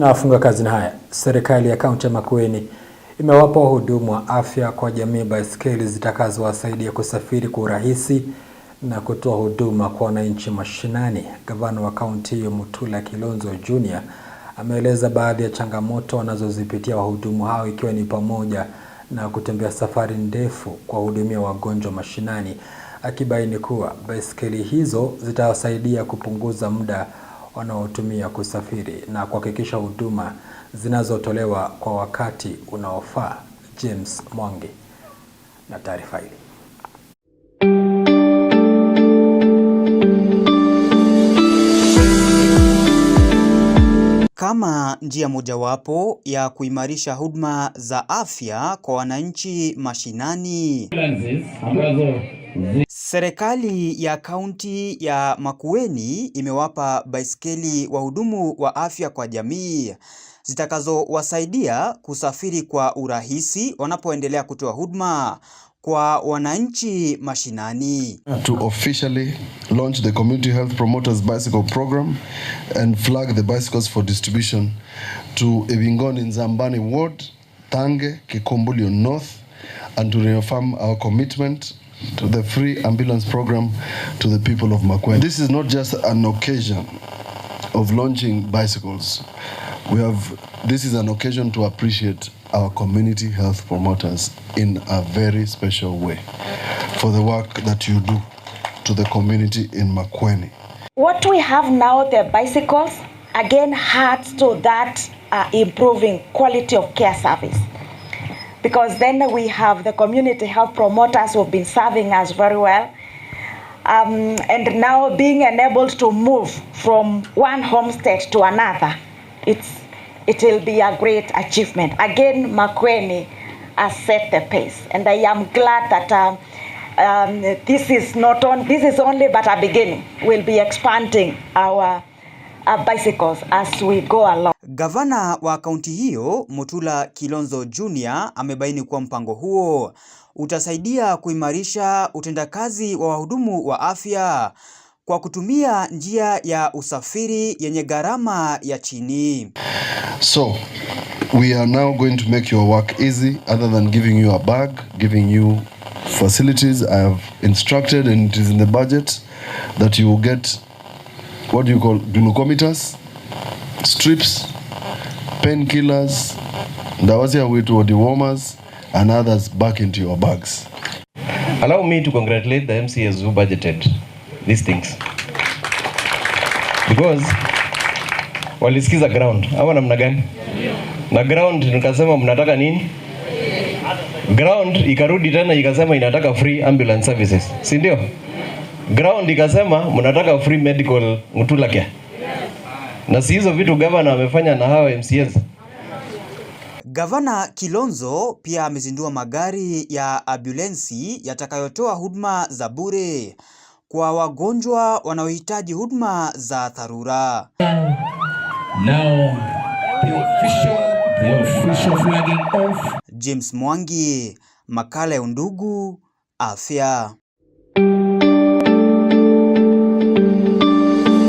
Na funga kazi na haya, serikali ya kaunti ya Makueni imewapa wahudumu wa afya kwa jamii baiskeli zitakazowasaidia kusafiri kwa urahisi na kutoa huduma kwa wananchi mashinani. Gavana wa kaunti hiyo Mutula Kilonzo Junior ameeleza baadhi ya changamoto wanazozipitia wahudumu hao, ikiwa ni pamoja na kutembea safari ndefu kuwahudumia wagonjwa mashinani, akibaini kuwa baiskeli hizo zitawasaidia kupunguza muda wanaotumia kusafiri na kuhakikisha huduma zinazotolewa kwa wakati unaofaa. James Mwangi na taarifa hili. Kama njia mojawapo ya kuimarisha huduma za afya kwa wananchi mashinani, serikali ya kaunti ya Makueni imewapa baiskeli wahudumu wa afya kwa jamii zitakazowasaidia kusafiri kwa urahisi wanapoendelea kutoa huduma kwa wananchi mashinani. To officially launch the Community Health Promoters Bicycle Program and flag the bicycles for distribution to Ebingoni Nzambani Ward, Tange, Kikombulio North, and to reaffirm our commitment to the free ambulance program to the people of Makueni. This is not just an occasion of launching bicycles. This is an occasion to appreciate our community health promoters in a very special way for the work that you do to the community in Makueni. What we have now, the bicycles, again adds to that improving quality of care service. Because then we have the community health promoters who have been serving us very well. And now being enabled to move from one homestead to another, it will be a great achievement. Again, Makueni has set the pace, and I am glad that this is only but a beginning. We'll be expanding our bicycles as we go along. Gavana wa kaunti hiyo Mutula Kilonzo Junior amebaini kuwa mpango huo utasaidia kuimarisha utendakazi wa wahudumu wa afya kwa kutumia njia ya usafiri yenye gharama ya chini. So, we are now going to make your work easy. Other than giving you a bag, giving you facilities, I have instructed, and it is in the budget, that you will get what you call glucometers, strips, painkillers, ndawazia wetu dewormers, and others back into your bags. Allow me to congratulate the MCAs who budgeted these things, because walisikiza ground hawa namna gani, na ground nikasema mnataka nini, ground ikarudi tena ikasema inataka free ambulance services, si ndio? Ground ikasema mnataka free medical Mutula care, na si hizo vitu gavana amefanya na hawa MCAs. Gavana Kilonzo pia amezindua magari ya ambulensi yatakayotoa huduma za bure kwa wagonjwa wanaohitaji huduma za dharura. Now the official flagging off. James Mwangi, makala ya Undugu Afya.